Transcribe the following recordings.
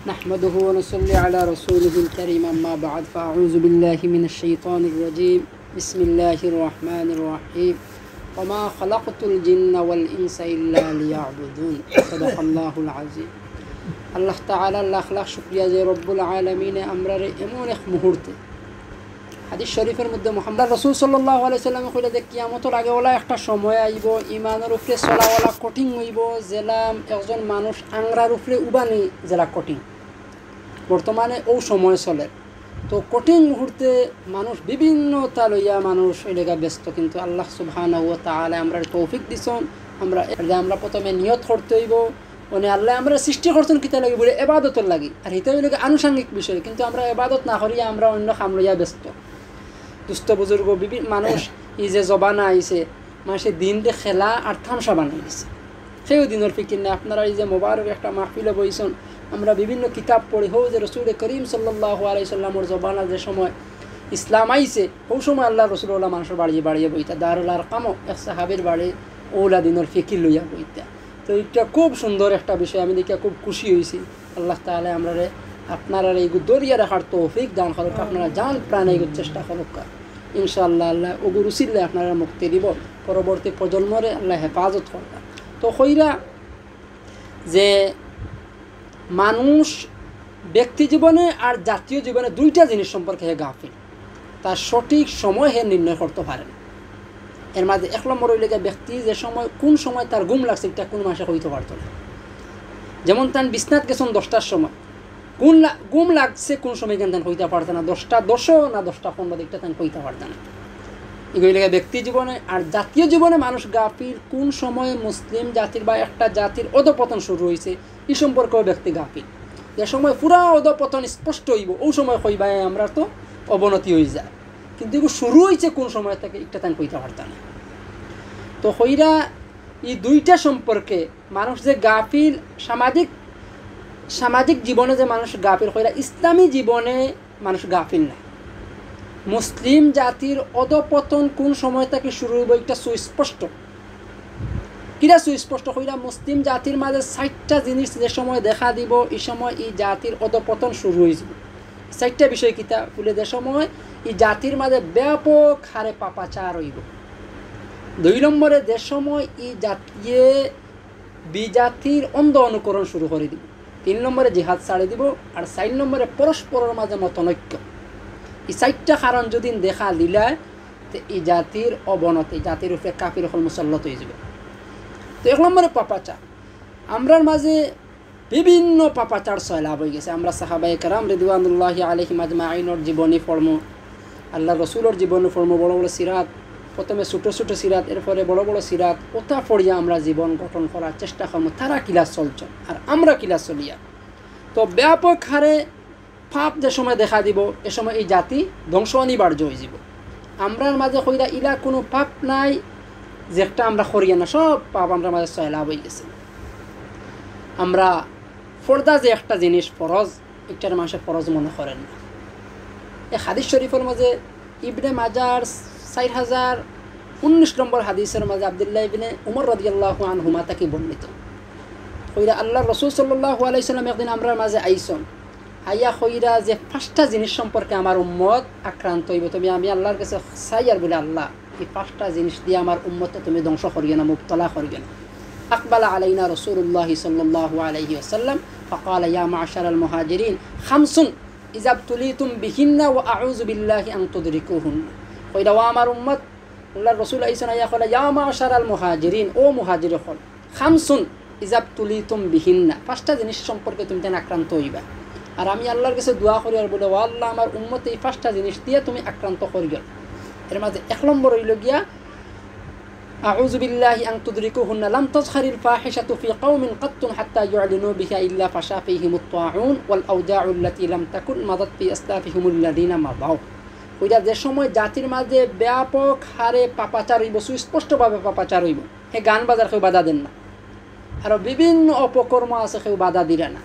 نحمده ونصلي على رسوله الكريم أما بعد فأعوذ بالله من الشيطان الرجيم بسم الله الرحمن الرحيم وما خلقت الجن والإنس إلا ليعبدون صدق الله العظيم আল্লাহ তাআলা লাখ লাখ শুকরিয়া যে রব্বুল আলামিনে আমরারে এমন এক মুহূর্তে হাদিস শরীফের মধ্যে মুহাম্মদ রাসূল সাল্লাল্লাহু আলাইহি সাল্লাম কইলে যে কিয়ামতের আগে ওলা একটা সময় আইব ঈমানের উপরে চলাওয়ালা কঠিন হইব জেলাম একজন মানুষ আংরার উপরে উবানি জেলা কঠিন বর্তমানে ও সময় চলে তো কঠিন মুহূর্তে মানুষ বিভিন্ন তা লইয়া মানুষ এলাকা ব্যস্ত কিন্তু আল্লাহ সুবহানাহু ওয়া তাআলা আমরা তৌফিক দিছেন আমরা প্রথমে নিয়ত করতে হইব মানে আল্লাহ আমরা সৃষ্টি করছেন কিতা লাগি বলে ইবাদতের লাগি আর এটা হইল আনুষঙ্গিক বিষয় কিন্তু আমরা ইবাদত না করিয়া আমরা অন্য কাম লইয়া ব্যস্ত দুস্থ বুজুর্গ বিভিন্ন মানুষ এই যে জবানা আইছে মানুষের দিন দিয়ে খেলা আর থামসা বানাই দিছে সেই দিনের ফিকির না আপনারা এই যে মোবারক একটা মাহফিলে বইছেন আমরা বিভিন্ন কিতাব পড়ি হো যে রসুল করিম সাল্লাল্লাহু আলাইহি সাল্লামের জবানা যে সময় ইসলাম আইছে ওই সময় আল্লাহ রসুল্লাহ মানুষের বাড়িয়ে বাড়িয়ে বইতা দারুল আরকামও এক সাহাবের বাড়ি ওলা দিনের ফিকির লইয়া বইতা তো এটা খুব সুন্দর একটা বিষয় আমি দেখে খুব খুশি হয়েছি আল্লাহ তাআলা আমরা আপনারা এই দরিয়া রাখার তৌফিক দান করুক আপনারা জান প্রাণে এই চেষ্টা করুক ইনশাআল্লাহ আল্লাহ ওগুরু সিল্লে আপনারা মুক্তি দিব পরবর্তী প্রজন্মরে আল্লাহ হেফাজত করবে তো কইরা যে মানুষ ব্যক্তি জীবনে আর জাতীয় জীবনে দুইটা জিনিস সম্পর্কে হে গাফিল তার সঠিক সময় হে নির্ণয় করতে পারেন এর মাঝে এক নম্বর হইলে ব্যক্তি যে সময় কোন সময় তার ঘুম লাগছে এটা কোন মাসে হইতে পারত না যেমন তান বিছনাত গেছেন 10টার সময় ঘুম লাগছে কোন সময় কেন তান হইতে পারত না 10টা 10 না 10টা 15 দিকটা তান হইতে পারত না এগুলি ব্যক্তি জীবনে আর জাতীয় জীবনে মানুষ গাফিল কোন সময়ে মুসলিম জাতির বা একটা জাতির অধপতন শুরু হয়েছে এই সম্পর্কেও ব্যক্তি গাফিল যে সময় পুরা অধপতন স্পষ্ট হইব ওই সময় কইবা আমরা তো অবনতি হয়ে যায় কিন্তু এগুলো শুরু হয়েছে কোন সময় থেকে একটা তান কইতে পারত না তো হইরা এই দুইটা সম্পর্কে মানুষ যে গাফিল সামাজিক জীবনে যে মানুষ গাফিল হইরা ইসলামী জীবনে মানুষ গাফিল না মুসলিম জাতির অধপতন কোন সময় থেকে শুরু হইব একটা সুস্পষ্ট কিরা সুস্পষ্ট হইরা মুসলিম জাতির মাঝে 60টা জিনিস যে সময় দেখা দিব এই সময় এই জাতির অধপতন শুরু হয়ে যাবে 60টা বিষয় কিতা বলে যে সময় এই জাতির মাঝে ব্যাপক হারে পাপাচার হইব 2 নম্বরে যে সময় এই জাতীয় বিজাতির অন্ধ অনুকরণ শুরু করে দিব 3 নম্বরে জিহাদ ছাড়ে দিব আর 4 নম্বরে পরস্পরের মাঝে মতনৈক্য এই 4টা কারণ যদি দেখা দিলায় তো এই জাতির অবনতি জাতির উপরে কাফির হল মুসল্লত হয়ে যাবে তো 1 নম্বরে পাপাচার আমরার মাঝে বিভিন্ন পাপাচার সয়লাভ হয়ে গেছে আমরা সাহাবায়ে কেরাম রিদওয়ানুল্লাহি আলাইহিম আজমাইনের জীবনী পড়মু আল্লাহ রসুলের জীবনী পড়মু বড় বড় সিরাত প্রথমে ছোটো ছোটো সিরাত এরপরে বড় বড় সিরাত ওটা পড়িয়া আমরা জীবন গঠন করার চেষ্টা করবো তারা কিলাস চলছ আর আমরা কিলাস চলিয়া তো ব্যাপক হারে পাপ যে সময় দেখা দিব এ সময় এই জাতি ধ্বংস অনিবার্য হয়ে যাব আমরার মাঝে কইরা ইলা কোনো পাপ নাই যেটা আমরা করিয়া না সব পাপ আমরা মাঝে সয়লাভ হয়ে গেছে আমরা ফরদা যে একটা জিনিস ফরজ একটার মানুষের ফরজ মনে করেন না এই হাদিস শরীফের মাঝে ইবনে মাজার 4019 নম্বর হাদিসের মাঝে আব্দুল্লাহ ইবনে উমর রাদিয়াল্লাহু আনহুমা তাকে বর্ণিত কইরা আল্লাহ রাসূল সাল্লাল্লাহু আলাইহি সাল্লাম একদিন আমরার মাঝে আইসন আইয়া কইরা যে 5টা জিনিস সম্পর্কে আমার উম্মত আক্রান্ত হইব তুমি আমি আল্লাহর কাছে চাই আর বলে আল্লাহ এই 5টা জিনিস দিয়ে আমার উম্মতকে তুমি ধ্বংস করিও না মুবতলা করিও না أقبل علينا رسول الله صلى الله عليه وسلم فقال يا معشر المهاجرين 5 إذا ابتليتم بهن وأعوذ بالله أن تدركوهن কইরা ও আমার উম্মত আল্লাহর রাসূল আইসা কইলা ইয়া মাশারাল মুহাজিরিন ও মুহাজির হল 5 ইযা তুলিতুম বিহিন্না 5টা জিনিস সম্পর্কে তুমি তেন আক্রান্ত হইবা আর আমি আল্লাহর কাছে দোয়া করি আর বলে ও আল্লাহ আমার উম্মত এই 5টা জিনিস দিয়ে তুমি আক্রান্ত করিও এর মাঝে 1 নম্বর হইল গিয়া আউযু বিল্লাহি আন তুদরিকুহুন্না লাম তাজহারিল ফাহিশাতু ফি কওমিন কাত্তুন হাত্তা ইউ'লিনু বিহা ইল্লা ফাশা ফীহিমুত তাউন ওয়াল আওজাউ আল্লাতী লাম তাকুন মাদাত ফি আসলাফিহিমুল লাযিনা মাদাউ ওইটা যে সময় জাতির মাঝে ব্যাপক হারে পাপাচার হইব সুস্পষ্টভাবে পাপাচার হইব হে গান বাজার কেউ বাধা দেন না আর বিভিন্ন অপকর্ম আছে কেউ বাধা দিলে না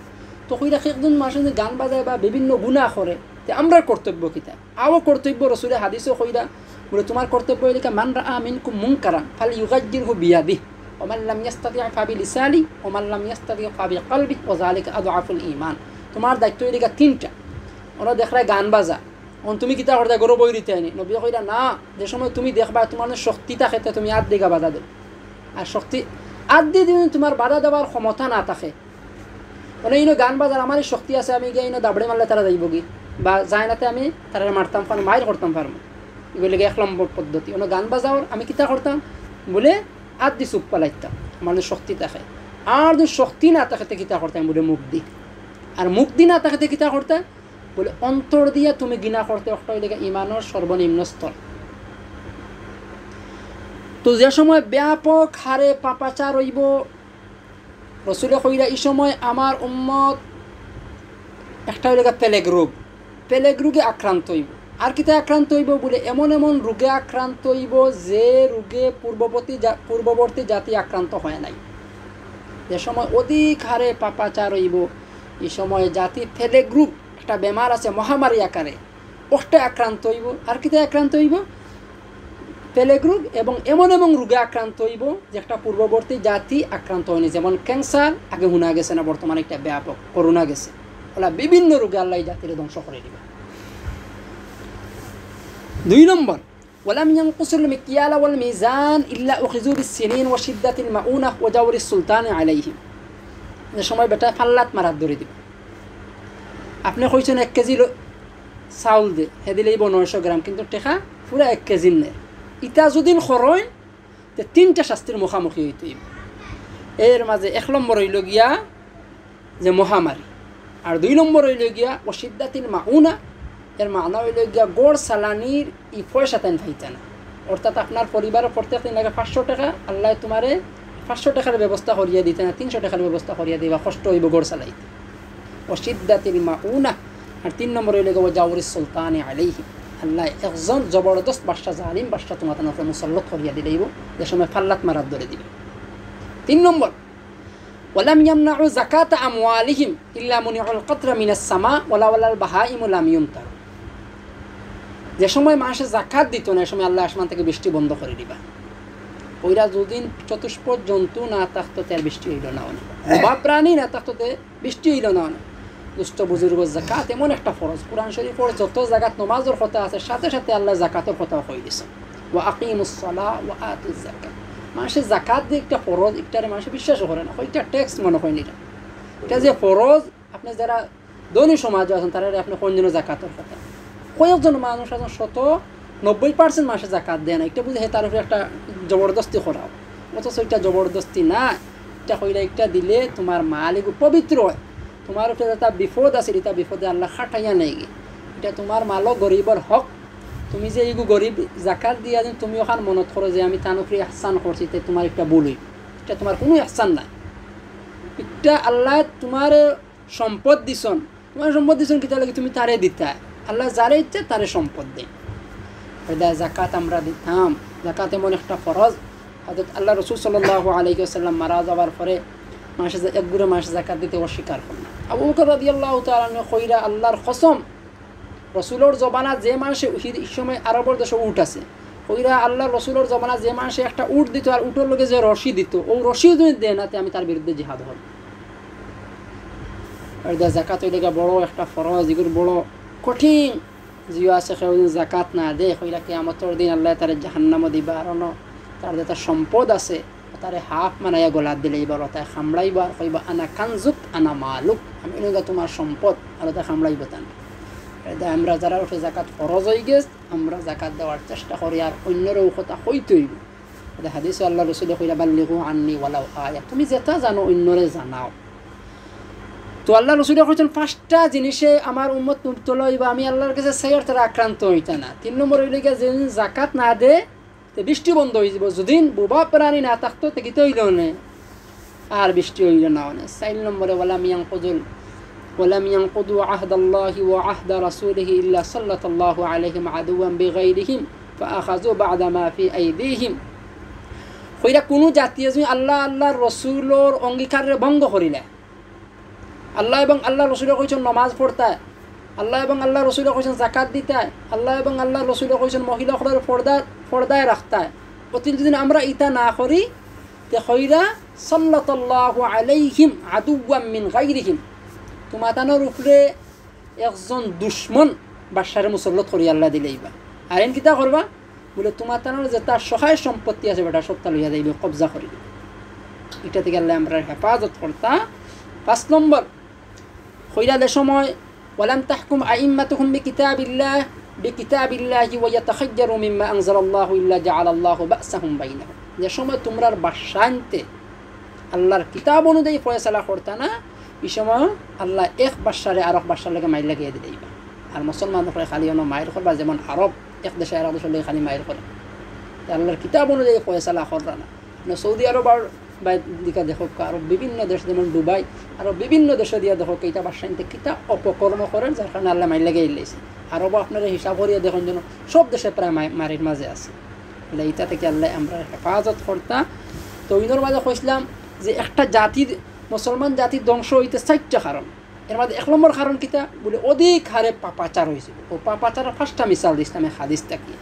তো কইরা একজন মানুষ যদি গান বাজায় বা বিভিন্ন গুনাহ করে তে আমরা কর্তব্য কিতা আও কর্তব্য রাসূলের হাদিসে কইরা বলে তোমার কর্তব্য হইল মান রাআ মিনকুম মুনকারান ফালইয়ুগাইয়িরহু বিয়াদিহি ওমান লাম ইয়াস্তাতি ফাবিলিসানি ওমান লাম ইয়াস্তাতি ফাবিকলবি ওয়াযালিকা আযআফুল ঈমান। তোমার দায়িত্ব এদিকে তিনটা। ওরা দেখরায় গান বাজা, তুমি কিতা করতে গরু বই দিতে আনি, নবী কইরা না, যে সময় তুমি দেখবা তোমার শক্তি থাকে তুমি আদ দিগা বাধা দেব। আর শক্তি আদ দিয়ে দিন তোমার বাধা দেওয়ার ক্ষমতা না থাকে, মানে ইনো গান বাজার আমার শক্তি আছে, আমি গিয়ে ইনো দাবড়ে মারলে তারা যাইব কি, বা যায় নাতে আমি তারা মারতাম পারবো, মায়ের করতাম পারবো, এগুলো এক নম্বর পদ্ধতি। অন্য গান বাজাওয়ার আমি কিতা করতাম বলে আদ দি চুপ পালাইতাম, আমার শক্তি থাকে। আর যদি শক্তি না থাকে কিতা করতাম বলে মুখ দি, আর মুখ দি না থাকে কিতা করতে বলে অন্তর দিয়া তুমি গিনা করতে একটা লেগে ইমানের সর্বনিম্ন স্তর। তো যে সময় ব্যাপক হারে পাপাচার হইব, রসুলে কইরা এই সময় আমার উম্মত একটা লেগে পেলেগ রোগে আক্রান্ত হইব। আর কিতা আক্রান্ত হইব বলে এমন এমন রোগে আক্রান্ত হইব যে রোগে পূর্ববর্তী জাতি আক্রান্ত হয় নাই। যে সময় অধিক হারে পাপাচার হইব এই সময় জাতি পেলেগ রোগ একটা বেমার আছে মহামারী আকারে, ওটা আক্রান্ত হইব। আর কিতা আক্রান্ত হইব পেলেগ রোগ, এবং এমন এমন রোগে আক্রান্ত হইব যে একটা পূর্ববর্তী জাতি আক্রান্ত হয়নি। যেমন ক্যান্সার আগে শোনা গেছে না, বর্তমানে একটা ব্যাপক করোনা গেছে, ওলা বিভিন্ন রোগে আল্লাহ জাতির ধ্বংস করে দিবে। 2 নম্বর ওয়ালাম ইয়ানকুসুল মিকিয়াল ওয়াল মিজান ইল্লা উখিযু বিসসিনিন ওয়া শিদ্দাতিল মাউনা ওয়া জাওরিস সুলতান আলাইহিম। যে সময় বেটা ফাল্লাত মারাত ধরে দিবে, আপনি কইছেন 1 কেজি চাউল দে, হে দিলেই 900 গ্রাম, কিন্তু টেকা পুরা 1 কেজি নেই। ইটা যদি খরয় তে 3টা শাস্তির মুখামুখি হইতে হইব। এর মাঝে 1 নম্বর হইল গিয়া যে মহামারী, আর 2 নম্বর হইল গিয়া ওয়াশিদ্দাতিল মাউনা। এর মানা হইল গিয়া গড় সালানির ই পয়সা তাই পাইতে না, অর্থাৎ আপনার পরিবারের প্রত্যেক দিন লাগে 500 টাকা, আল্লাহ তোমারে 500 টাকার ব্যবস্থা করিয়া দিতে না, 300 টাকার ব্যবস্থা করিয়া দিবা, কষ্ট হইব গড় চালাইতে। ওয়াশিদ্দাতিল মাউনা। আর 3 নম্বর হইল গিয়া জাওরিস সুলতান আলাইহিম, আল্লাহ একজন জবরদস্ত বাদশা জালিম বাদশা তোমাদের উপরে মুসল্লত করিয়া দিলেইব, যে সময় ফাল্লাত মারাত ধরে দিবে। 3 নম্বর ওয়ালাম ইয়ামনাউ যাকাতা আমওয়ালিহিম ইল্লা মুনিউল কতরা মিনাস সামা ওয়ালা ওয়ালাল বাহাইমু লাম ইউমতার। যে সময় মানুষের জাকাত দিত না, সময় আল্লাহ আসমান থেকে বৃষ্টি বন্ধ করে দিবা। ওইরা যদি চতুষ্পদ জন্তু না থাকতো তার বৃষ্টি হইল না, বা প্রাণী না থাকতো বৃষ্টি হইল না। দুষ্ট বুজুর্গ জাকাত এমন একটা ফরজ, কুরআন শরীফের যত জাকাত নমাজের কথা আছে সাথে সাথে আল্লাহ জাকাতের কথাও কই দিয়েছে, ওয়া আকিমুস সালাহ ওয়া আতুজ যাকাত। মানুষের জাকাত দিয়ে একটা ফরজ, একটারে মানুষ বিশ্বাসও করে না, ওইটা ট্যাক্স মনে হয় না। এটা যে ফরজ, আপনি যারা ধনী সমাজ আছেন তারা আপনি কোন জন্য জাকাতের কথা, কয়েকজন মানুষ আছেন 90% মানুষের জাকাত দেয় না, এটা বুঝে তার উপরে একটা জবরদস্তি করাও, অথচ এটা জবরদস্তি না। এটা কইরা একটা দিলে তোমার মাল এগুলো পবিত্র হয়, তোমার উপরে যেটা বিপদ আছে এটা বিপদে আল্লাহ খাটাইয়া নেই গে, এটা তোমার মালও গরিবর হক। তুমি যে এইগু গরিব জাকাত দিয়া দিন, তুমি ওখান মনত করো যে আমি তার উপরে ইহসান করছি, তাই তোমার একটা ভুল হইব, এটা তোমার কোনো ইহসান নাই। এটা আল্লাহ তোমার সম্পদ দিছন, তোমার সম্পদ দিছন কিতা লাগে তুমি তারে দিতা, আল্লাহ যারে ইচ্ছে তারে সম্পদ দেয়। এটা জাকাত আমরা দিতাম, জাকাত এমন একটা ফরজ। হযরত আল্লাহ রাসূল সাল্লাল্লাহু আলাইহি ওয়াসাল্লাম মারা যাওয়ার পরে মানুষ এক গুড়ে মানুষ জাকাত দিতে অস্বীকার করল। আবু বকর রাদিয়াল্লাহু তাআলা আনহু কইরা আল্লাহর কসম, রসুলোর জবানা যে মানুষে এই সময় আরবের দেশে উট আছে, কইরা আল্লাহ রসুলোর জবানা যে মানুষে একটা উট দিত আর উটের লোকে যে রশি দিত, ও রশি যদি দেয় না আমি তার বিরুদ্ধে জিহাদ হব। আর জাকাত হইলে বড় একটা ফরজ, এগুলো বড় কঠিন। জিও আছে কেউ জাকাত না দে, কইরা কিয়ামতের দিন আল্লাহ তার জাহান্নামে দিবা। আর তার যেটা সম্পদ আছে তারে হাফ মানাইয়া গলাত দিলেই বড়, তাই খামড়াইব আর কইবা আনা কানজুক আনা মালুক, আমি তোমার সম্পদ, আর তাই খামড়াইব। তান আমরা যারা উঠে জাকাত ফরজ হয়ে গেছে আমরা জাকাত দেওয়ার চেষ্টা করি, আর অন্যরও কথা হইতে হইব। হাদিসে আল্লাহ রাসূলে কইরা বাল্লিগু আন্নি ওয়ালাউ আয়া, তুমি যেটা জানো অন্যরে জানাও। তো আল্লাহ রাসূলে কইছেন 5টা জিনিসে আমার উম্মত মুবতলা হইবা, আমি আল্লাহর কাছে সাইয়ার তারা আক্রান্ত হইতা না। 3 নম্বর হইলে গিয়ে যে জাকাত না দে তে বৃষ্টি বন্ধ হয়ে যাব, যদি বোবা প্রাণী না থাকতো তে কিতে হইল না, আর বৃষ্টি হইল না। 4 নম্বরে ولم ينقضوا عهد الله وعهد رسوله إلا سلط الله عليهم عدوا بغيرهم فأخذوا بعد ما في أيديهم। কইরা কোনো জাতীয় যদি আল্লাহ আল্লাহর রসুলোর অঙ্গীকারের ভঙ্গ করিলে, আল্লাহ এবং আল্লাহ রসুলে কইছেন নামাজ পড়তে, আল্লাহ এবং আল্লাহ রসুলে কইছেন জাকাত দিতে, আল্লাহ এবং আল্লাহ রসুলে কইছেন মহিলাদের পর্দায় রাখতে, অতি যদি আমরা ইটা না করি তে খইরা সাল্লাল্লাহু আলাইহিম আদুওয়াম মিন গায়রিহিম তোমাতানোর উপরে একজন দুশ্মন বাদশারে মুসল্লত করি আল্লাহ দিলেইবা আর এন কিতা করবা বলে তোমাতানোর যে তার সহায় সম্পত্তি আছে বেটা সবটা লইয়া যাইবে কবজা করি এটা থেকে আল্লাহ আমরা হেফাজত করতা 5 নম্বর খইরাদের সময় ওয়ালাম তাহকুম আইম্মাতুহুম বিকিতাবিল্লাহি ওয়া ইয়াতাখায়্যারু মিম্মা আনজালাল্লাহু ইল্লা জাআলাল্লাহু বা'সাহুম বাইনাহুম যে সময় তোমরার বাদশাহতে আল্লাহর কিতাব অনুযায়ী ফয়সালা করতা না এই সময় আল্লাহ এক বাদশারে আরেক বাদশার লাগে মাইর লাগিয়ে দিইবা আর মুসলমান করে খালি অন্য মাইর করবা যেমন আরব এক দেশে আরেক দেশের লাগে খালি মাইর করে আল্লাহর কিতাব অনুযায়ী ফয়সালা কররা না সৌদি আরব আর দিকা দেখো আরো বিভিন্ন দেশ যেমন দুবাই আরো বিভিন্ন দেশে দিয়া দেখো এইটা বাদশাহতে কিতা অপকর্ম করেন যার কারণে আল্লাহ মাইর লাগিয়ে দিয়েছে আরব আপনারা হিসাব করিয়া দেখুন যেন সব দেশে প্রায় মারির মাঝে আছে এইটা থেকে আল্লাহ আমরা হেফাজত করতা তো ইনোর মাঝে কইছিলাম যে একটা জাতির মুসলমান জাতির ধ্বংস হইতে 4টা কারণ এর মধ্যে 1 নম্বর কারণ কিতা বলে অধিক হারে পাপাচার হয়েছিল ও পাপাচার ফার্স্টটা মিসাল ইসলামে হাদিস থাকি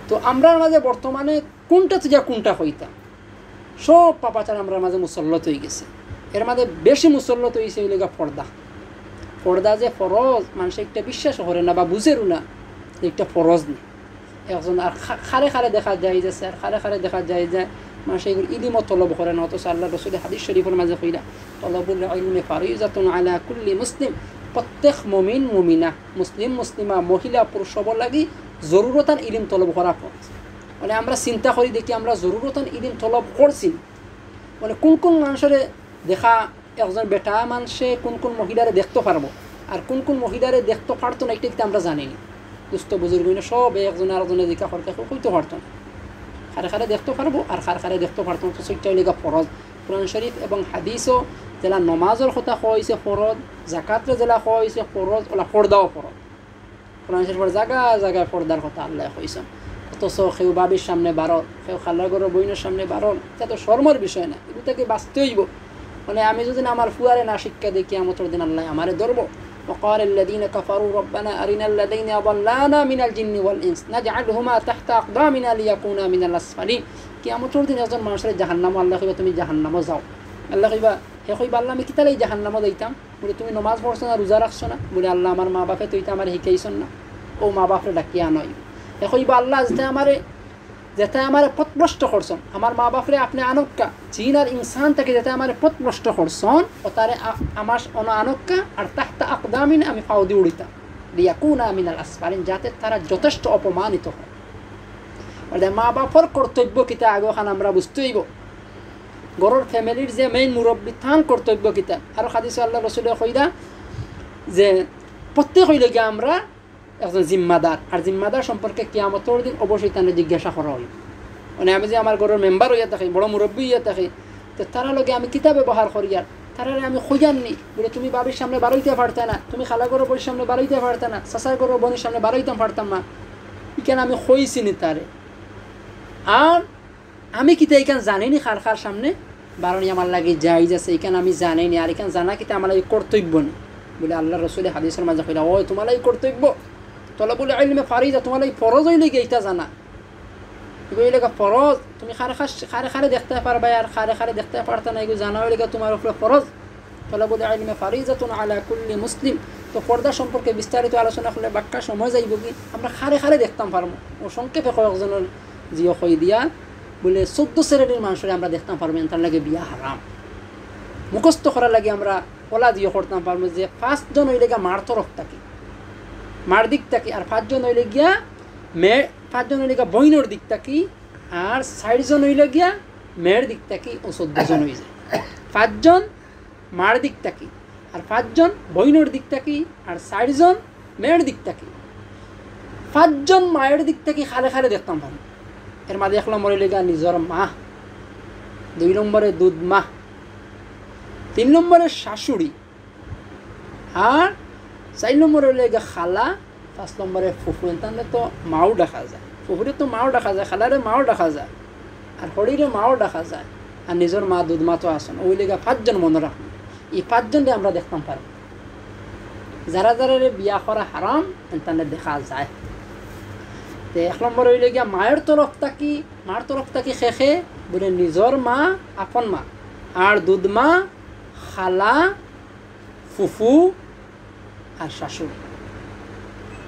তো আমরা মাঝে বর্তমানে কোনটা থেকে কোনটা হইতাম সব পাপাচার আমরা মাঝে মুসল্লত হয়ে গেছে এর মধ্যে বেশি মুসল্লত হয়েছে ওই লেগা পর্দা যে ফরজ মানুষ একটা বিশ্বাস করে না বা বুঝেরও না একটা ফরজ নেই একজন আর খারে খারে দেখা যায় যে স্যার খারে দেখা যায় যে মানুষ এগুলো ইলিমত তলব করে না অথচ আল্লাহ রসুল হাদিস শরীফের মাঝে কইরা তলবুল ইলমি ফারিজাতুন আলা কুল্লি মুসলিম প্রত্যেক মুমিন মুমিনা মুসলিমা মহিলা পুরুষ সবার লাগি জরুরতান ইলিম তলব করা ফরজ মানে আমরা চিন্তা করি দেখি আমরা জরুরতান ইলিম তলব করছি মানে কোন মানুষের দেখা একজন বেটা মানুষে কোন মহিলারে দেখতে পারবো আর কোন মহিলারে দেখতে পারতো না এটা কিন্তু আমরা জানি না দুস্থ বুজুর্গ সব একজনে আরেকজনে দেখা করতে কইতে পারতো না খারে দেখতে পারবো আর খারে দেখতে পারতো না তো সেটা লেগা ফরজ কোরআন শরীফ এবং হাদিসও জেলা নমাজের কথা কইছে ফরজ যাকাতের জেলা কইছে ফরজ ওলা পর্দাও ফরজ কোরআন শরীফের জায়গা পর্দার কথা আল্লাহ কইছেন অথচ কেউ বাবির সামনে বারো কেউ খালাগর বইনের সামনে বারো এটা তো শর্মর বিষয় না এগুলো থেকে বাঁচতে হইব মানে আমি যদি আমার ফুয়ারে না শিক্ষা দেখি আমতর দিন আল্লাহ আমারে ধরবো وقال الذين كفروا ربنا أرنا الذين أضلانا من الجن والإنس نجعلهما تحت أقدامنا ليكونا من الأسفلين কিয়ামতের দিন একজন মানুষের জাহান্নাম আল্লাহ কইবা তুমি জাহান্নামে যাও আল্লাহ কইবা হে কইবা আল্লাহ আমি কিতালে জাহান্নামে যাইতাম বলে তুমি নামাজ পড়ছো না রোজা রাখছো না বলে আল্লাহ আমার মা বাপে তুই তো আমার শিখাইছন না ও মা বাপরে ডাকিয়া নয় হে কইবা আল্লাহ যেতে আমারে পথভ্রষ্ট করছন আমার মা বাপরে আপনি আনক্কা জিন আর ইনসান থেকে যেতে আমারে পথভ্রষ্ট করছন ও তারে আমার আনক্কা আর তাহতা আকদামিন আমি ফাউদি উড়িতাম লিয়াকুনা মিনাল আসফালিন যাতে তারা যথেষ্ট অপমানিত হয় মানে মা বাপর কর্তব্য কিতা আগখান আমরা বুঝতে হইব ঘরের ফ্যামিলির যে মেইন মুরব্বী থান কর্তব্য কিতা আর হাদিসে আল্লাহ রাসূলের কইরা যে প্রত্যেক হইলে গিয়ে আমরা একজন জিম্মাদার আর জিম্মাদার সম্পর্কে কিয়ামতের দিন অবশ্যই তাদের জিজ্ঞাসা করা হইব মানে আমি যে আমার ঘরের মেম্বার হইয়া থাকি বড় মুরব্বী হইয়া থাকি তো তারা লগে আমি কিতা ব্যবহার করি আর তারারে আমি খোঁজাননি বলে তুমি বাবির সামনে বারোইতে পারতে না তুমি খালা ঘরের বইয়ের সামনে বারোইতে পারতে না চাচার ঘরের বোনের সামনে বারোইতে পারতাম না এখানে আমি খইছিনি তারে আর আমি কিতা এখানে জানিনি খার সামনে বারণি আমার লাগে যাই যাচ্ছে এখানে আমি জানিনি আর এখানে জানা কিতা আমার এই কর্তব্য নেই বলে আল্লাহ রসুল হাদিসের মাঝে কইলা ওই তোমার এই কর্তব্য তলবুল ইলমি ফারিজা তোমার এই ফরজ হইলে গিয়ে এটা জানা এগুলো ফরজ তুমি খারে দেখতে পারবা আর খারে দেখতে পারতা না এগুলো জানা হইলে তোমার উপরে ফরজ তলবুল ইলমি ফারিজাতুন আলা কুল্লি মুসলিম তো পর্দা সম্পর্কে বিস্তারিত আলোচনা করলে বাক্কা সময় যাইব কি আমরা খারে দেখতাম পারবো ও সংক্ষেপে কয়েকজনের জিও কই দিয়া বলে 14 শ্রেণীর মানুষের আমরা দেখতাম পারবো তার লাগে বিয়া হারাম মুখস্থ করার লাগে আমরা ওলা জিও করতাম পারবো যে 5 জন হইলে গিয়া মার তরফ থাকি মার দিক থাকি আর 5 জন হইলে গিয়া মেয়ে 5 জন হইলে গিয়া বইনের দিক থাকি আর 6 জন হইলে গিয়া মেয়ের দিক থাকি ও 14 জন হয়ে যায় 5 জন মার দিক থাকি আর 5 জন বইনের দিক থাকি আর 6 জন মেয়ের দিক থাকি 5 জন মায়ের দিক থেকে খালে দেখতাম পারবো এর মাঝে 1 নম্বরে লেগা নিজের মা 2 নম্বরে দুধ মা 3 নম্বরে শাশুড়ি আর 4 নম্বরে লেগা খালা 5 নম্বরে ফুফু এনতানে তো মাও দেখা যায় ফুফুরে তো মাও দেখা যায় খালারে মাও দেখা যায় আর হরিরে মাও দেখা যায় আর নিজের মা দুধ মা তো আসেন ওই লেগা 5 জন মনে রাখুন এই 5 জনকে আমরা দেখতাম পারবো যারা বিয়া করা হারাম এনতানে দেখা যায় 1 নম্বর হইলে গিয়া মায়ের তরফ থাকি মার তরফ থেকে খেখে বলে নিজর মা আপন মা, আর দুধ মা খালা ফুফু আর শাশুড়ি,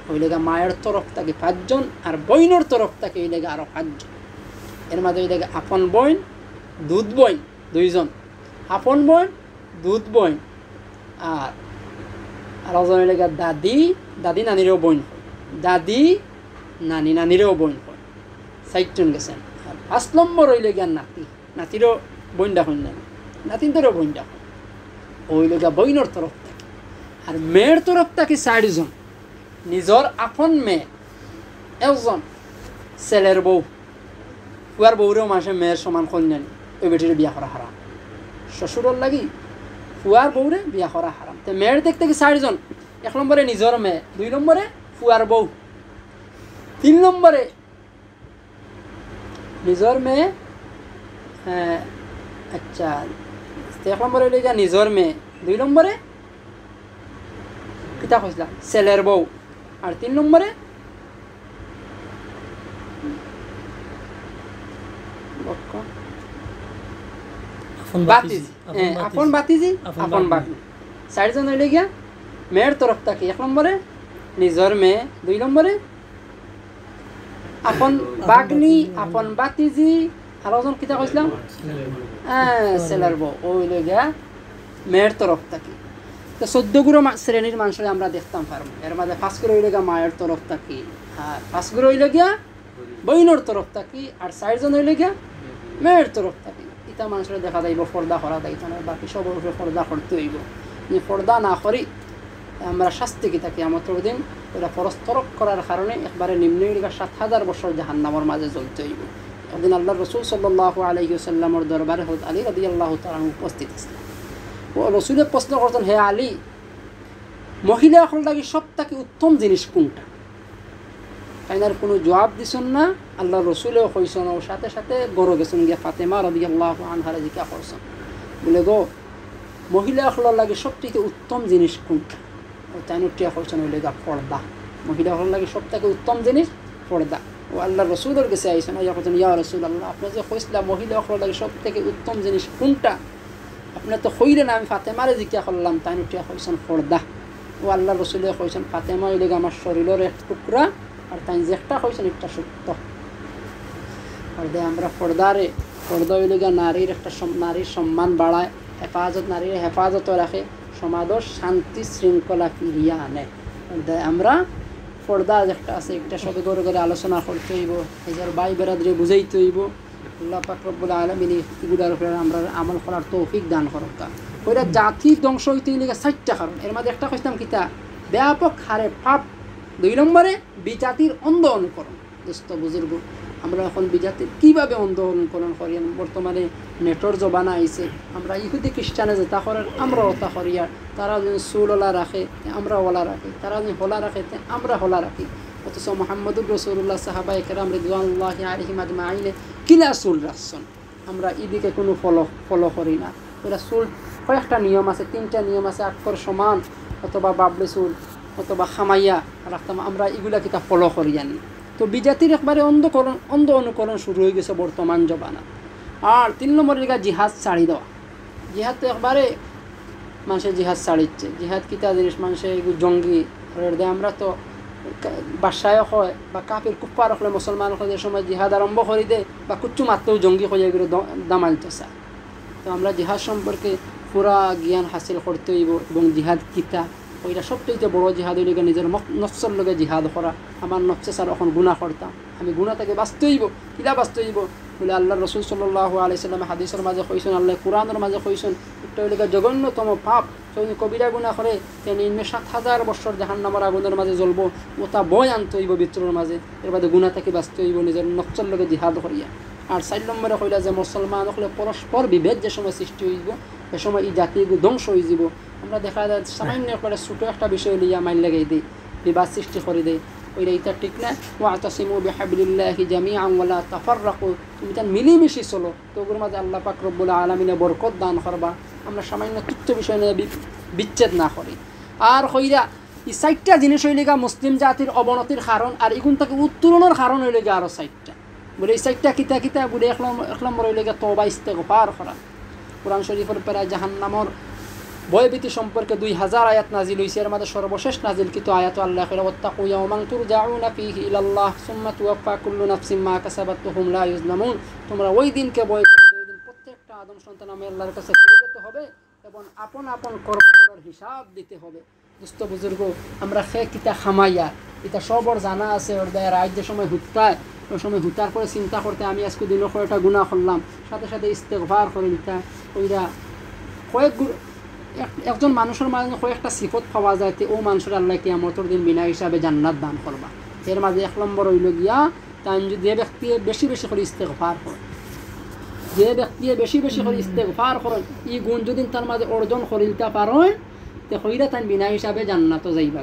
ওই লেগা মায়ের তরফ থেকে 5 জন, আর বইনের তরফ থেকে ওই লেগা আরো 5 জন। এর মাঝে ওই লেগা আপন বইন দুধ বইন 2 জন, আপন বইন দুধ বইন, আর আরেকজন ওই লেগা দাদি, দাদি নানিরও বইন হয়, দাদি নানি নানিরও বইন হয়, 4 জন গেছেন। আর 5 নম্বর ওই লেগা নাতি, নাতিরও বইন ডাকুন না, নাতিনদেরও বইন ডাকুন, ওই লেগা বইনের তরফ থেকে। আর মেয়ের তরফ থেকে 4 জন, নিজর আপন মেয়ে 1 জন, ছেলের বউ, ফুয়ার বউরেও মাসে মেয়ের সমান কন্যানি, ওই বেটির বিয়া করা হারাম। শ্বশুরের লাগি ফুয়ার বউরে বিয়া করা হারাম। তো মেয়ের দিক থেকে 4 জন, 1 নম্বরে নিজর মেয়ে, 2 নম্বরে ফুয়ার বউ, 3 নম্বরে নিজর মেয়ে, আচ্ছা 1 নম্বরে হইলে নিজর মেয়ে, 2 নম্বরে কিতা কইছিলাম ছেলের বউ, আর 3 নম্বরে বাতিজি, আপন বাতিজি, আপন বাগনি। 4 জন হইলে গিয়া মেয়ের তরফ থেকে 1 নম্বরে নিজর মেয়ে, 2 নম্বরে আপন বাগনি, আপন বাতিজি, আর একজন কিতা কইছিলাম ছেলের বউ, ওই গিয়া মেয়ের তরফ থেকে। তো 14 গুরো শ্রেণীর মানুষের আমরা দেখতাম পারবো। এর মাঝে 5 গুরো হইলে গিয়া মায়ের তরফ থাকি, আর 5 গুরো হইলে গিয়া বইনের তরফ থাকি, আর 4 জন হইলে গিয়া মেয়ের তরফ থাকি। ইটা মানুষের দেখা যাইব পর্দা করা দায়িত্ব না, বাকি সব পর্দা করতে হইব। যে পর্দা না করি আমরা শাস্তি কি থাকি আমার দিন, ওটা পরস্তরক করার কারণে একবারে নিম্ন 7,000 বছর জাহান্নামের মাঝে জ্বলতে হইব। একদিন আল্লাহ রসুল সাল্লাল্লাহু আলাইহি ওয়াসাল্লামের দরবারে হযরত আলী রাদিয়াল্লাহু তাআলা উপস্থিত ছিলেন। ও রসুলের প্রশ্ন করতেন, হে আলী, মহিলা হল লাগি সব থেকে উত্তম জিনিস কোনটা? তাইনার কোনো জবাব দিছেন না। আল্লাহ রসুলেও কইছেন, ওর সাথে সাথে গড়ে গেছেন গিয়া ফাতেমা রাদিয়াল্লাহু আনহার জিজ্ঞাসা করছেন, বলে গো মহিলা হল লাগি সবথেকে উত্তম জিনিস কোনটা? ও তাইনুটিয়া কইছেন ওই লেগা পর্দা। মহিলা হল লাগি সব থেকে উত্তম জিনিস পর্দা। ও আল্লাহ রসুলের কাছে আইসেন, ইয়া কইছেন, ইয়া রাসূলুল্লাহ, আপনি যে কইছিলেন মহিলা হল লাগি সব থেকে উত্তম জিনিস কোনটা, আপনি তো কইলেন, আমি ফাতেমারে জিজ্ঞাসা করলাম, তাইনুটিয়া কইছেন পর্দা। ও আল্লাহ রসুলে কইছেন ফাতেমা ওই লেগে আমার শরীরের এক টুকরা, আর তাই যে একটা কইছেন একটা সত্য। পর্দা আমরা পর্দা ওই লেগে নারীর একটা নারীর সম্মান বাড়ায়, হেফাজত, নারীর হেফাজতও রাখে, সমাজের শান্তি শৃঙ্খলা ফিরিয়ে আনে। আমরা পর্দা একটা আছে, একটা সবে করে করে আলোচনা করতে হইব, নিজের ভাই বেরাদরে বুঝাইতে হইব। আল্লাহ পাক রব্বুল আলামিন এগুলোর উপরে আমরা আমল করার তৌফিক দান করুক। ওইটা জাতির ধ্বংস হইতে লেগে 4টা কারণ। এর মাঝে একটা কইতাম কিতা, ব্যাপক হারে পাপ। 2 নম্বরে বিজাতির অন্ধ অনুকরণ। দোস্ত বুজুর্গ, আমরা এখন বিজাতির কীভাবে অন্ধ অনুকরণ করি? বর্তমানে নেটর জবানা আইছে, আমরা ইহুদি খ্রিস্টানে যেটা করেন আমরাও তা করি। আর তারা যদি চুলওয়ালা রাখে আমরা ওলা রাখি, তারা যদি হলা রাখে আমরা হলা রাখি। অথচ মুহাম্মদুর রাসূলুল্লাহ সাহাবায়ে কেরাম রিদওয়ানুল্লাহি আলাইহিম আজমাইন কিলা চুল রাখছেন, আমরা এদিকে কোনো ফলো করি না। ওরা চুল কয়েকটা নিয়ম আছে, 3টা নিয়ম আছে, আটকর সমান অথবা বাবলে চুল অথবা খামাইয়া রাখতাম, আমরা এগুলা কিতা ফলো করি জানি। তো বিজাতির একবারে অন্ধ অনুকরণ শুরু হয়ে গেছে বর্তমান জমানা। আর 3 নম্বরের দিকে জিহাদ ছাড়ি দেওয়া। জিহাদ তো একবারে মানুষের জিহাদ ছাড়িচ্ছে। জিহাদ কিতা জিনিস, মানুষের এগুলো জঙ্গি আমরা তো বাসায় হয় বা কাফির কুপ্পার হলে মুসলমান হলে সময় জিহাদ আরম্ভ করে দেয় বা কুচ্ছু মাত্রও জঙ্গি হয়ে এগুলো দামালতে চায়। তো আমরা জিহাদ সম্পর্কে পুরা জ্ঞান হাসিল করতে হইব, এবং জিহাদ কিতা ওইটা সবচেয়ে বড় জিহাদ হইলে নিজের নফসের লগে জিহাদ করা। আমার নফসে স্যার এখন গুনাহ করতাম, আমি গুনাহ থেকে বাঁচতে হইব। কিলা বাঁচতে হইব বলে আল্লাহ রসুল সাল্লাল্লাহু আলাইহি সাল্লাম হাদিসের মাঝে কইছেন, আল্লাহ কোরআনের মাঝে কইছেন, একটা হইলে জঘন্যতম পাপ যদি কবিরা গুনাহ করে তিনি 7,000 বছর জাহান্নামের আগুনের মাঝে জ্বলব। ওটা বয় আনতে হইব ভিতরের মাঝে। এর বাদে গুনাহ থেকে বাঁচতে হইব নিজের নফসের লগে জিহাদ করিয়া। আর 4 নম্বরে কইলা যে মুসলমান হলে পরস্পর বিভেদ যে সময় সৃষ্টি হইব, এ সময় এই জাতিগুলো ধ্বংস হয়ে যাব। আমরা দেখা যায় সামান্য করে ছোটো একটা বিষয় লিয়া মাইল লাগাই দিই, বিবাদ সৃষ্টি করে দেয়। ওইটা এটা ঠিক না। ওয়াতাসিমু বিহাবলিল্লাহি জামিআন ওয়ালা তাফাররাকু, তুমি তার মিলিমিশি চলো, তো ওগুলোর মাঝে আল্লাহ পাক রব্বুল আলামিনে বরকত দান করবা। আমরা সামান্য তুচ্ছ বিষয় নিয়ে বিচ্ছেদ না করি। আর হইরা এই 4টা জিনিস হইলে গা মুসলিম জাতির অবনতির কারণ, আর এগুন থেকে উত্তরণের কারণ হইলে গা আরও 4টা। বলে এই চারটা কিতা কিতা বলে এক নম্বর হইলে তওবা ইস্তেগফার করা। কোরআন শরীফের পরে জাহান্নামর ভয়ভীতি সম্পর্কে 2000 আয়াত নাজিল হয়েছে। এর মধ্যে সর্বশেষ নাজিলকৃত আয়াত আল্লাহ কইলা ওয়াত্তাকু ইয়াওমান তুরজাউনা ফীহি ইলাল্লাহ সুম্মা তুওয়াফা কুল্লু নাফসিন মা কাসাবাত ওয়া হুম লা ইউজলামুন। তোমরা ওই দিনকে ভয় করো যেই দিন প্রত্যেকটা আদম সন্তান আল্লাহর কাছে ফিরে যেতে হবে এবং আপন আপন কর্মফলের হিসাব দিতে হবে। দুস্থ বুজুর্গ, আমরা কিতা খামাইয়া এটা সবর জানা আছে। ওর দেয় রাত যে সময় হুত্তায় ওই সময় হুতার করে চিন্তা করতে আমি আজকে দিনের কয়েকটা গুনাহ করলাম, সাথে সাথে ইস্তেগফার করে নিতা ওইরা কয়েক একজন মানুষের মাঝে কয়েকটা সিফত পাওয়া যায়। ও মানুষের আল্লাহ কিয়ামতের দিন বিনা হিসাবে জান্নাত দান করবা। এর মাঝে এক নম্বর হইল গিয়া তাই যে ব্যক্তি বেশি বেশি করে ইস্তেগফার করে, যে ব্যক্তি বেশি বেশি করে ইস্তেগফার করেন এই গুণ যদি তার মাঝে অর্জন করিতে পারেন তে হইরা তাই বিনা হিসাবে জান্নাতও যাইবা।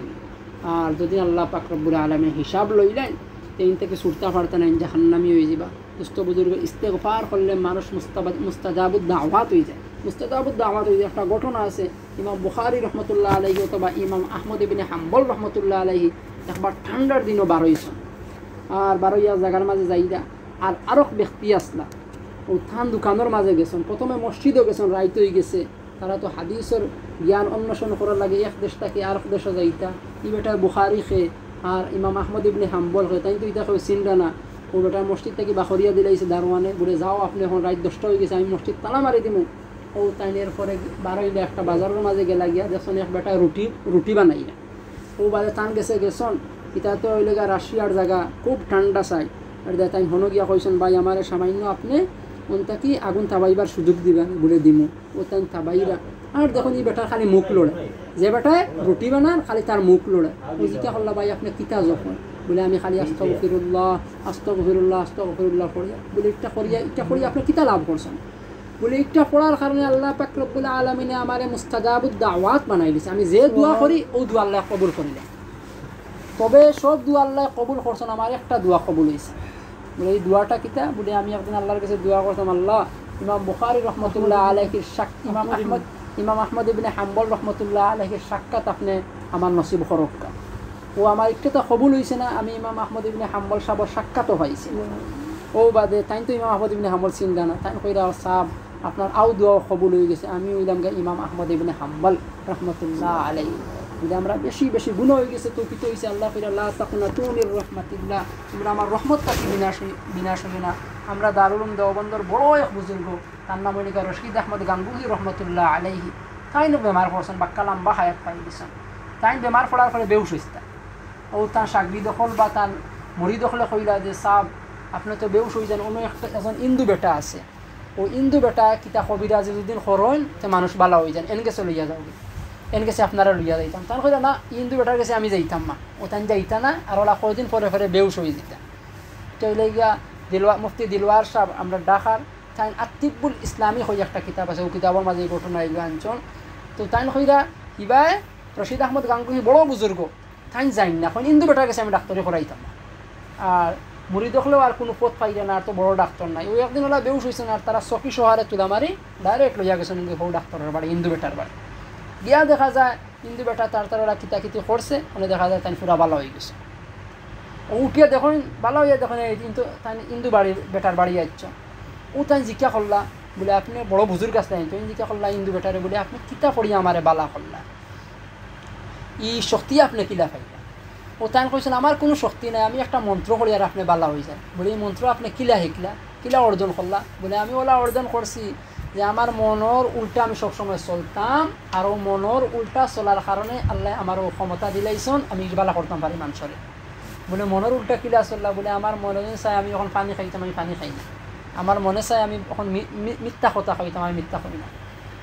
আর যদি আল্লাহ পাক রব্বুল আলামিন হিসাব লইলেন তেইন থেকে ছুটতে পারতেন জাহান্নামী হয়ে যাবা। দুস্থ বুজুর্গ, ইস্তেগফার করলে মানুষ মুস্তাজাবুদ দাওয়াত হয়ে যায়। মুস্তাজাবুদ দাওয়াত হয়ে যায় একটা ঘটনা আছে। ইমাম বুখারী রহমতুল্লাহ আলাইহি অথবা ইমাম আহমদ ইবনে হাম্বল রহমতুল্লাহ আলাইহি একবার ঠান্ডার দিনও বারোইছেন আর বারোইয়া জায়গার মাঝে যাইরা আর আরো ব্যক্তি আসলা ও থান দোকানের মাঝে গেছেন। প্রথমে মসজিদও গেছেন, রাইত হয়ে গেছে। তারা তো হাদিসের জ্ঞান অন্বেষণ করার লাগে এক দেশ থেকে আর দেশে যাইতা। ই বেটার বুখারি খে আর ইমাম আহমদ ইবনে হাম্বল খে, তাই তো ইটা কেউ চিন্তা না। ও বেটার মসজিদ থেকে বাখরিয়া দিলাইছে দারোয়ানে, বলে যাও আপনি এখন রাত 10টা হয়ে গেছে, আমি মসজিদ তালা মারি দিব। ও তাই এরপরে বারোইলে একটা বাজারের মাঝে গেলা গিয়া দেখছেন এক বেটা রুটি বানাই না। ও বাজে টান গেছেন এটা তো ওই লেগা রাশিয়ার জায়গা খুব ঠান্ডা চাই। আর দে তাই হনো গিয়া কইছেন ভাই আমার সামান্য আপনি ওনটা কি আগুন থাবাইবার সুযোগ দিবেন বলে দিমু। ও তাই থাবাইরা আর দেখুন এই বেটার খালি মুখ লড়ে, যে বেটায় রুটি বানান খালি তার মুখ লড়ে। ও জিজ্ঞা করলা ভাই আপনি কিতা যখন বলে আমি খালি আস্তাগফিরুল্লাহ আস্তাগফিরুল্লাহ আস্তাগফিরুল্লাহ করিয়া বলে এটা করিয়া আপনি কিতা লাভ করছেন বলে এটা পড়ার কারণে আল্লাহ পাক রব্বুল আলামিনে আমারে মুস্তাজাবুদ দাওয়াত বানাই দিয়েছে। আমি যে দোয়া করি ও দোয়া আল্লাহ কবুল করিলেন। তবে সব দোয়া আল্লাহ কবুল করছেন, আমার একটা দোয়া কবুল হয়েছে। বলে এই দোয়াটা কিতা বলে আমি একদিন আল্লাহর কাছে দোয়া করতাম, আল্লাহ ইমাম বুখারী রহমতুল্লাহ আলাইহির ইমাম আহমদ ইবনে হাম্বল রহমতুল্লাহ আলাইহির সাক্ষাৎ আপনি আমার নসিব করক্কা। ও আমার একটা তো কবুল হয়েছে না, আমি ইমাম আহমদ ইবনে হাম্বল সাহেবের সাক্ষাৎও পাইছি। ও বাদে তাই তো ইমাম আহমদ ইবনে হাম্বল চিন্তা না, তাই কইরা সাহেব আপনার আউ দোয়া কবুল হয়ে গেছে। আমি ওইলাম ইমাম আহমদ ইবনে হাম্বল রহমতুল্লাহ আলাইহি যদি আমরা বেশি বেশি গুণ হয়ে গেছে তো কিতো হয়েছে আল্লাহ ফির আল্লাহ তাকুনাতু মির রাহমাতিল্লাহ, তোমরা আমার রহমতটাকে বিনাশ হবে না। আমরা দারুল উলুম দেওবন্দর বড় এক বুজুর্গ তার নাম হইল রশিদ আহমদ গাঙ্গুহি রহমতুল্লাহ আলাইহি। তাই বেমার পড়ছেন বাক্কা লম্বা হায়াত পাই দিয়েছেন। তাই বেমার পড়ার ফলে বেউস হয়েছে। ও তার সাগরি দখল বা তার মরি দখলে কইলা যে সাব আপনি তো বেউস হয়ে যান। অন্য একজন ইন্দু বেটা আছে, ও ইন্দু বেটা কিতা কবিরাজি যদি করেন তো মানুষ ভালো হয়ে যান, এনকে চলে যাওগে, এন কাছে আপনারা লইয়া যাইতাম। তার কইলা না ইন্দু বেটার কাছে আমি যাইতাম না, ও তাই যাইতা না আর ওরা কদিন পরে পরে বেউস হয়ে যেতাম। চলে গিয়া মুফতি দিলওয়ার সাহেব আমরা ডাকার তাই আতিকুল ইসলামী হয়ে একটা কিতাব আছে, ও কিতাবের মাঝে এই ঘটনা এগুলো আনছন। তো তাই কইরা কিবায় রশিদ আহমদ গাঙ্গুহি বড় বুজুর্গ তাই যাই না, এখন ইন্দু বেটার কাছে আমি ডাক্তারে করাইতাম না। আর মুড়ি দেখলেও আর কোনো পথ পাইলে না, আর তো বড় ডাক্তার নাই। ওই একদিন ওরা বেউস হয়েছে না, আর তারা চকি শহরে তুলা মারি ডাইরেক্ট লইয়া গেছেন বড় ডাক্তারের বাড়ি, ইন্দু বেটার বাড়ি গিয়া দেখা যায় ইন্দু বেটা তার ওরা কিতাকিতি করছে, মানে দেখা যায় তাই পুরা ভালো হয়ে গেছে। উঠিয়া দেখুন ভালো হইয়া দেখুন কিন্তু তাই ইন্দু বাড়ির বেটার বাড়ি যাচ্ছ। ও তাই জিজ্ঞা করলা বলে আপনি বড় বুজুর্গ আসতে জিজ্ঞা করলা ইন্দু বেটারে বলে আপনি কিতা পড়িয়া আমারে বালা করলা, ই শক্তি আপনি কিলা পাইলা। ও তাই কইছেন আমার কোনো শক্তি নাই, আমি একটা মন্ত্র করি আর আপনি বালা হয়ে যায়। বলে এই মন্ত্র আপনি কিলা শিখলা, কিলা অর্জন করলা। বলে আমি ওলা অর্জন করছি যে আমার মনের উল্টা আমি সবসময় চলতাম, আর ও মনের উল্টা চলার কারণে আল্লাহ আমারও ক্ষমতা দিলাইছেন আমি বালা করতাম পারি মানুষরে। বলে মনের উল্টা কিলা চললা, বলে আমার মনে চাই আমি যখন পানি খাইতাম আমি পানি খাই না, আমার মনে চাই আমি যখন মিথ্যা কথা খাইতাম আমি মিথ্যা করি না,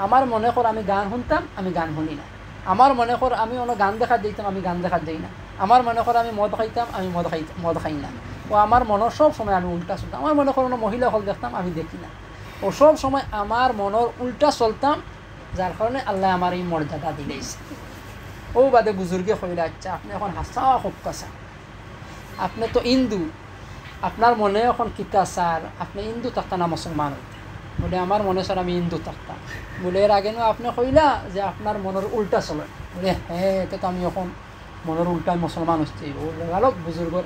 আমার মনে কর আমি গান শুনতাম আমি গান শুনি না, আমার মনে কর আমি অন্য গান দেখাত দিতাম আমি গান দেখাত দিই না, আমার মনে কর আমি মদ খাইতাম আমি মদ খাই না। ও আমার মনের সব সময় আমি উল্টা চলতাম, আমার মনে কর মহিলা হল দেখতাম আমি দেখি না, ও সব সময় আমার মনের উল্টা চলতাম, যার কারণে আল্লাহ আমার এই মর্যাদা দিলেইছে। ও বাদে বুজুর্গে কইলা আচ্ছা আপনি এখন হাসা খুব কাছা, আপনি তো হিন্দু, আপনার মনে এখন কিতা স্যার আপনি হিন্দু থাকতা না মুসলমান হইতে। বলে আমার মনে স্যার আমি হিন্দু থাকতাম। বলে এর আগে আপনি কইলা যে আপনার মনের উল্টা চলে। বলে হ্যাঁ তো আমি এখন মনের উল্টায় মুসলমান হচ্ছে। বলে গেল বুজুর্গর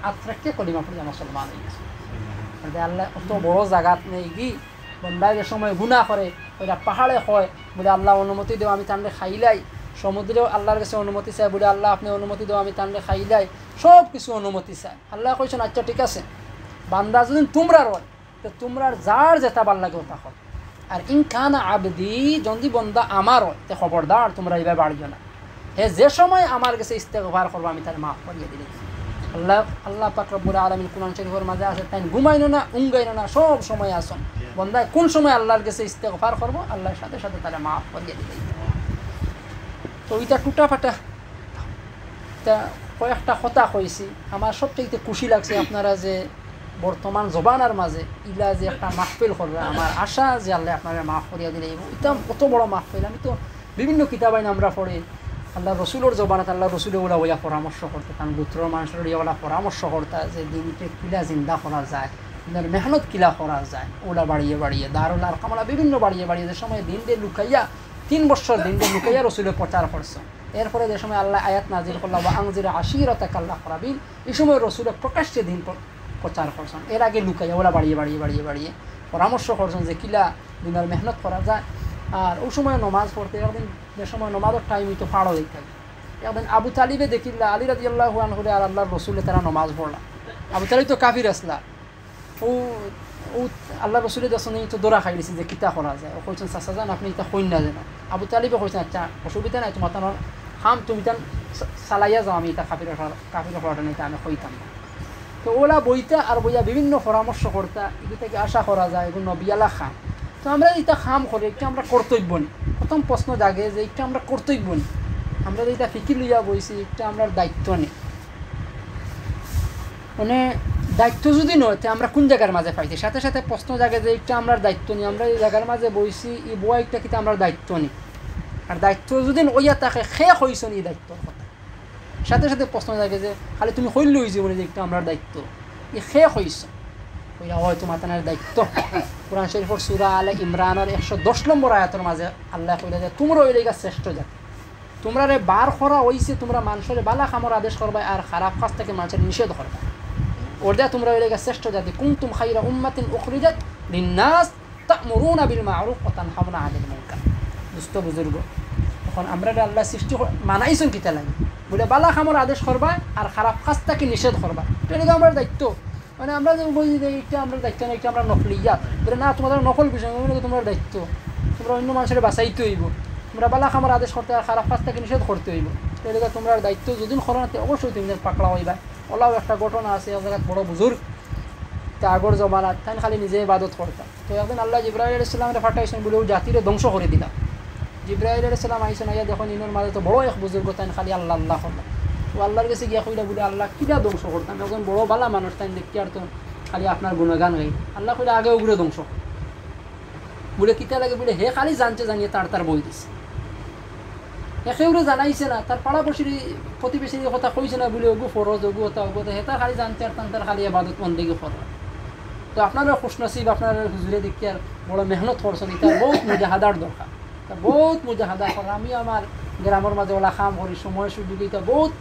আত্রাক্কে কলিমা পড়ে মুসলমান হয়ে গেছে। আল্লাহ অত বড় জায়গাত নেই কি বন্দায় যে সময় গুনাহ করে ওইটা পাহাড়ে হয় বলে আল্লাহ অনুমতি দেও আমি তানলে খাইলাই, সমুদ্রেও আল্লাহর কাছে অনুমতি চাই বলে আল্লাহ আপনি অনুমতি দেও আমি তানলে খাইলাই, সব কিছু অনুমতি চাই। আল্লাহ কইছেন আচ্ছা ঠিক আছে বান্দা যদি তোমরা রয় তো তোমরার যার যেটা ভাল লাগে ওটা হয়, আর ইনকান আবদি যদি বন্দা আমার হয় তো খবরদার তোমরা এইভাবে বাড়িও না, হে যে সময় আমার কাছে ইস্তেগফার করবো আমি তার মাফ করিয়ে দিলে। আল্লাহ পাক রব্বুল আলামিন কুরআন শরীফের মাঝে আছে তাই ঘুমাইনো না উঙ্গাইনো না সব সময় আসন বন্দায় কোন সময় আল্লাহর কাছে ইস্তেগফার করবো আল্লাহর সাথে সাথে তারা মাফ করিয়ে দিলে। তো ওইটা টুটাফাটা তা কয়েকটা কথা কইছি, আমার সবচেয়ে খুশি লাগছে আপনারা যে বর্তমান জবানার মাঝে ইলা যে একটা মাহফিল করবে, আমার আশা যে আল্লাহ আপনারা মাফ করিয়া দিলে। এটা কত বড় মাহফিল, আমি তো বিভিন্ন কিতাবাইন আমরা পড়ি আল্লাহ রসুলের জবানাত আল্লাহ রসুলে ওলা ওয়া পরামর্শ করতে কারণ গোত্র মানুষের ওলা পরামর্শ করতে যে দিনকে কিলা জিন্দা করা যায়, দিনের মেহনত কিলা করা যায়, ওলা বাড়িয়ে বাড়িয়ে দারুল আর কামলা বিভিন্ন বাড়িয়ে বাড়িয়ে যে সময় দিন দিয়ে লুকাইয়া 3 বছর দিন দিয়ে লুকাইয়া রসুলে প্রচার করছে। এরপরে যে সময় আল্লাহ আয়াত নাজিল করলাম বা আংজিরা আশিরাতাকা আল্লাহ করাবিন, এই সময় রসুলে প্রকাশ্যে দিন প্রচার করছেন। এর আগে লুকাইয়া ওলা বাড়িয়ে বাড়িয়ে বাড়িয়ে বাড়িয়ে পরামর্শ করছেন যে কিলা দিনের মেহনত করা যায়। আর ওই সময় নমাজ পড়তে একদিন যে সময় নমাজের টাইম তো ফাড়ো দিতে থাকে, একদিন আবু তালিবে দেখিল্লা আলী রাদিয়াল্লাহু আনহু আর আল্লাহর রসুলে তারা নমাজ পড়লা। আবু তালিব তো কাফির আসলা, ও ও আল্লাহ রসুলের দর্শনে তো দৌড়া খাই দিয়েছে যে কিতা করা যায়। ও কইছেন চাচা যান আপনি এটা কইন না যেন। আবু তালিবে কইছেন আচ্ছা অসুবিধা নাই তোমার তার হাম তুমি তান চালাইয়া যাও, আমি এটা কাফির হওয়াটা নিতে আমি কইতাম না। তো ওলা বইতা আর বইয়া বিভিন্ন পরামর্শ করতা, এগুলো থেকে আশা করা যায় এগুলো নবিয়ালা খাম। তো আমরা এটা খাম করে একটা আমরা কর্তব্য নিই, প্রথম প্রশ্ন জাগে যে একটা আমরা কর্তব্য নিই, আমরা যেটা ফিকির লইয়া বইছি একটা আমরা দায়িত্ব নিই। মানে দায়িত্ব যদি নয় তো আমরা কোন জায়গার মাঝে পাইছি, সাথে সাথে প্রশ্ন জাগে যে একটা আমরা দায়িত্ব নিই, আমরা এই জায়গার মাঝে বইছি এই বই একটা কিন্তু আমরা দায়িত্ব নিই। আর দায়িত্ব যদি ওইয়া তাকে শেষ হয়েছ নি দায়িত্বর কথা, সাথে সাথে প্রশ্ন জাগে যে খালি তুমি হইল হয়েছি বলে যে একটা আমরা দায়িত্ব এই শেষ হয়েছ ওইয়া হয় তোমার তার দায়িত্ব। কোরআন শরীফের সূরা আলে ইমরানের 110 নম্বর আয়াতের মাঝে আল্লাহ কইলে যে তোমরা ওই লেগা শ্রেষ্ঠ জাতি, তোমরা রে বার করা হইছে তোমরা মানুষের বালা কামর আদেশ করবা আর খারাপ কাজ থেকে মানুষের নিষেধ করবা, ওরদা তোমরা ওই লেগা শ্রেষ্ঠ জাতি। কুনতুম খায়রা উম্মাতিন উখরিজাত লিন-নাস তা'মুরুনা বিল মা'রুফ ওয়া তানহাউনা আনিল মুনকার। দুস্থ বুজুর্গ এখন আমরা আল্লাহ সৃষ্টি মানাইছেন কিতা লাগে বলে বালা কামর আদেশ করবা আর খারাপ কাজ থেকে নিষেধ করবা, এটা আমার দায়িত্ব। মানে আমরা যে বলি যে এইটা আমরা দায়িত্ব না, এটা আমরা নফলিয়াত বলে না, তোমাদের নকল বিষয় তোমার দায়িত্ব, তোমরা অন্য মানুষের বাঁচাইতে হইব, তোমরা বালা খামার আদেশ করতে আর খারাপ কাজ থেকে নিষেধ করতে হইব। এটা তোমরা দায়িত্ব যদি করো না অবশ্যই তুমি পাকড়া হইবা। ওলাও একটা ঘটনা আছে, এক জায়গায় বড় বুজুর্গ তা আগর জমানাত তাই খালি নিজে ইবাদত করতাম। তো একদিন আল্লাহ জিব্রাইল আলাইহিস সালামরে পাঠাইছেন বলে ও জাতিরে ধ্বংস করে দিলাম। জিব্রাইল আলাইহিস সালাম আইছেন আইয়া দেখুন ইনোর মাঝে তো বড় এক বুজুর্গ তাই খালি আল্লাহ আল্লাহ করলাম। তো আল্লাহর কাছে গিয়া কইলা বলে আল্লাহ কিরা ধ্বংস করতাম, একজন বড় বালা মানুষ তাই দেখি আর তো খালি আপনার গুণগান গাই। আল্লাহ কইলা আগে ওগুলো ধ্বংস বলে কিতা লাগে বলে হে খালি জানতে জানিয়ে তার বই দিছে, একেবারে জানাইছে না, তার পাড়াপড়শির প্রতিবেশীর কথা কইছে না বলে ওগু ফরজ ওগু হতা ওগু হে তার খালি জানতে আর তার খালি ইবাদত বন্দেগি ফরজ। তো আপনারা খুশনসিব, আপনার হুজুরে দেখি আর বড় মেহনত করছেন, তার বহুত মুজাহাদার দরকার, তার বহুত মুজাহাদা করে। আমি আমার গ্রামের মাঝে ওলা কাম করি, সময় সুযোগ এটা বহুত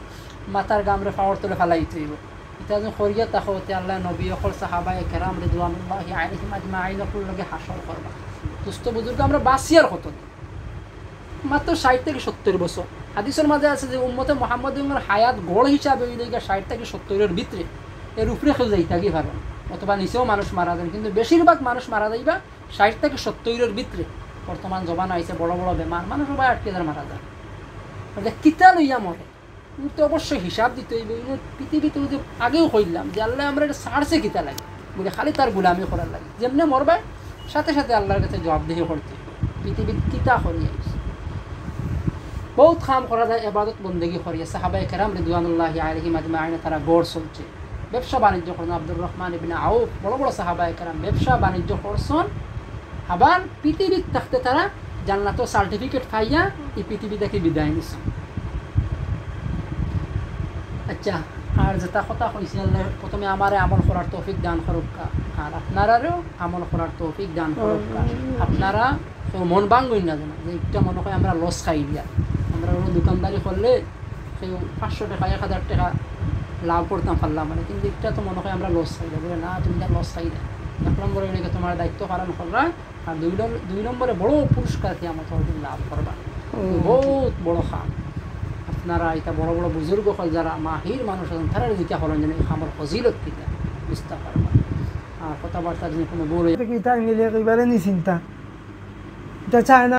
মাথার গামরে পাওয়ার তোলে ফেলাইতে হইব। এটা যখন করিয়া তাহতে আল্লাহ নবী অকল সাহাবায়ে কেরাম রিদওয়ানুল্লাহি আলাইহিম আজমাইন লগে হাসর করবা। দুস্থ বুজুর্গ আমরা বাঁচিয়ার কত মাত্র 60 থেকে 70 বছর। হাদিসের মাঝে আছে যে উম্মতে মুহাম্মাদের হায়াত গড় হিসাবে ওই 60 থেকে 70-এর ভিতরে এর উপরে কেউ যাইতে কি পারবেন, অথবা নিচেও মানুষ মারা যান, কিন্তু বেশিরভাগ মানুষ মারা যাইবা 60 থেকে 70-এর ভিতরে। বর্তমান জবান আইছে বড় বড় বেমার, মানুষ সবাই 8,000 মারা যায়। কিতা লইয়া মরে তো অবশ্যই হিসাব দিতে হইবে। পৃথিবীতে যে আগেও কইলাম যে আল্লাহ আমরা এটা ছাড়ছে কিতা লাগে বলে খালি তার গুলামি করার লাগে, যেমনি মরবা সাথে সাথে আল্লাহর কাছে জবাবদিহি করতে হইবে। পৃথিবীর কিতা করিয়া বহুত কাম করা যায়, ইবাদত বন্দেগি করিয়া সাহাবায়ে কেরাম রিদওয়ানুল্লাহি আলাইহিম আজমাইন তারা গড় চলছে, ব্যবসা বাণিজ্য করেন। আব্দুর রহমান ইবনে আউফ বড় বড় সাহাবায়ে কেরাম ব্যবসা বাণিজ্য করছেন, আবার পৃথিবীর থাকতে তারা জান্নাত সার্টিফিকেট পাইয়া এই পৃথিবী থেকে বিদায় নিছেন। আচ্ছা, আর যেটা কথা কইছি আল্লাহ প্রথমে আমারে আমল করার তৌফিক দান করুক, আর আপনারাও আমল করার তৌফিক দান করুক। আপনারা মন ভাঙবই না জানা যে একটা মনে হয় আমরা লস খাই দিয়া, আমরা দোকানদারি করলে সেই 500 টাকা 1000 টাকা লাভ করতাম পারলাম মানে, কিন্তু এটা তো মনে হয় আমরা লস চাই বলে না, তুমি না লস চাই না। 1 নম্বরে এটাকে তোমার দায়িত্ব পালন করবা, আর 2 নম্বরে বড় পুরস্কার কি আমার তুমি লাভ করবা, বহুত বড় খাম। আপনারা এটা বড় বড় বুজুর্গ হল যারা মাহির মানুষ আছেন তারা জিজ্ঞা করেন যেন এই খামর ফজিলত কিনা বুঝতে পারবা। আর কথাবার্তা যদি কোনো বলে এটা মিলে একেবারে নি চিন্তা, এটা চায় না